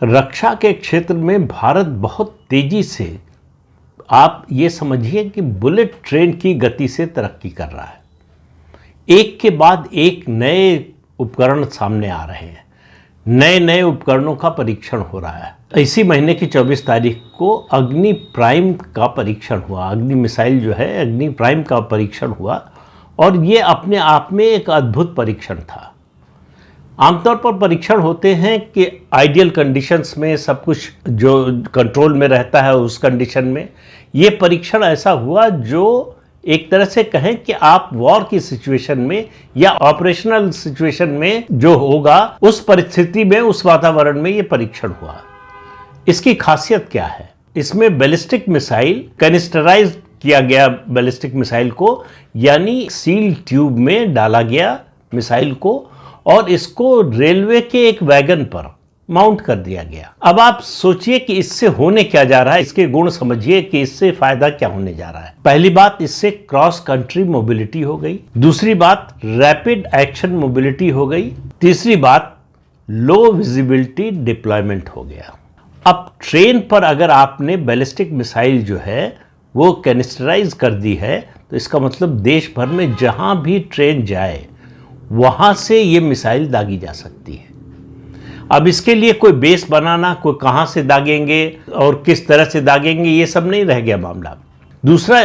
रक्षा के क्षेत्र में भारत बहुत तेजी से, आप ये समझिए कि बुलेट ट्रेन की गति से तरक्की कर रहा है। एक के बाद एक नए उपकरण सामने आ रहे हैं, नए नए उपकरणों का परीक्षण हो रहा है। इसी महीने की 24 तारीख को अग्नि प्राइम का परीक्षण हुआ। अग्नि मिसाइल जो है, अग्नि प्राइम का परीक्षण हुआ और ये अपने आप में एक अद्भुत परीक्षण था। आमतौर पर परीक्षण होते हैं कि आइडियल कंडीशंस में सब कुछ जो कंट्रोल में रहता है उस कंडीशन में। ये परीक्षण ऐसा हुआ जो एक तरह से कहें कि आप वॉर की सिचुएशन में या ऑपरेशनल सिचुएशन में जो होगा उस परिस्थिति में, उस वातावरण में ये परीक्षण हुआ। इसकी खासियत क्या है? इसमें बैलिस्टिक मिसाइल कैनिस्टराइज किया गया, बैलिस्टिक मिसाइल को यानी सील ट्यूब में डाला गया मिसाइल को और इसको रेलवे के एक वैगन पर माउंट कर दिया गया। अब आप सोचिए कि इससे होने क्या जा रहा है, इसके गुण समझिए कि इससे फायदा क्या होने जा रहा है। पहली बात, इससे क्रॉस कंट्री मोबिलिटी हो गई। दूसरी बात, रैपिड एक्शन मोबिलिटी हो गई। तीसरी बात, लो विजिबिलिटी डिप्लॉयमेंट हो गया। अब ट्रेन पर अगर आपने बैलिस्टिक मिसाइल जो है वो कैनिस्टराइज कर दी है तो इसका मतलब देश भर में जहां भी ट्रेन जाए वहां से ये मिसाइल दागी जा सकती है। अब इसके लिए कोई बेस बनाना, कोई कहां से दागेंगे और किस तरह से दागेंगे, ये सब नहीं रह गया मामला। दूसरा,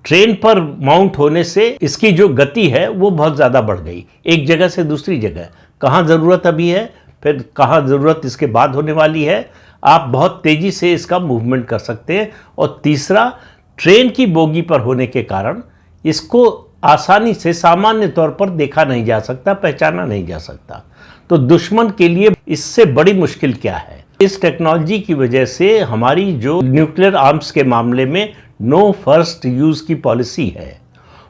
ट्रेन पर माउंट होने से इसकी जो गति है वो बहुत ज़्यादा बढ़ गई, एक जगह से दूसरी जगह। कहाँ ज़रूरत अभी है, फिर कहाँ ज़रूरत इसके बाद होने वाली है, आप बहुत तेज़ी से इसका मूवमेंट कर सकते हैं। और तीसरा, ट्रेन की बोगी पर होने के कारण इसको आसानी से सामान्य तौर पर देखा नहीं जा सकता, पहचाना नहीं जा सकता। तो दुश्मन के लिए इससे बड़ी मुश्किल क्या है? इस टेक्नोलॉजी की वजह से हमारी जो न्यूक्लियर आर्म्स के मामले में नो फर्स्ट यूज की पॉलिसी है,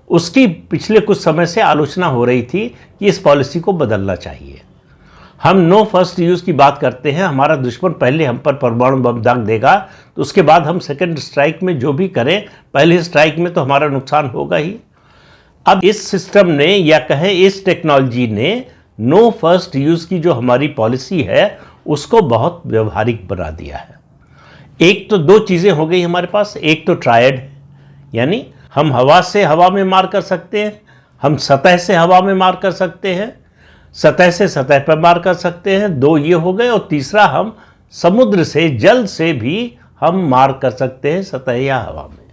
उसकी पिछले कुछ समय से आलोचना हो रही थी कि इस पॉलिसी को बदलना चाहिए। हम नो फर्स्ट यूज की बात करते हैं, हमारा दुश्मन पहले हम पर परमाणु बम दाग देगा तो उसके बाद हम सेकेंड स्ट्राइक में जो भी करें, पहले स्ट्राइक में तो हमारा नुकसान होगा ही। अब इस सिस्टम ने या कहें इस टेक्नोलॉजी ने नो फर्स्ट यूज की जो हमारी पॉलिसी है उसको बहुत व्यवहारिक बना दिया है। एक तो दो चीज़ें हो गई हमारे पास। एक तो ट्रायड, यानी हम हवा से हवा में मार कर सकते हैं, हम सतह से हवा में मार कर सकते हैं, सतह से सतह पर मार कर सकते हैं, दो ये हो गए। और तीसरा, हम समुद्र से, जल से भी हम मार कर सकते हैं, सतह या हवा में।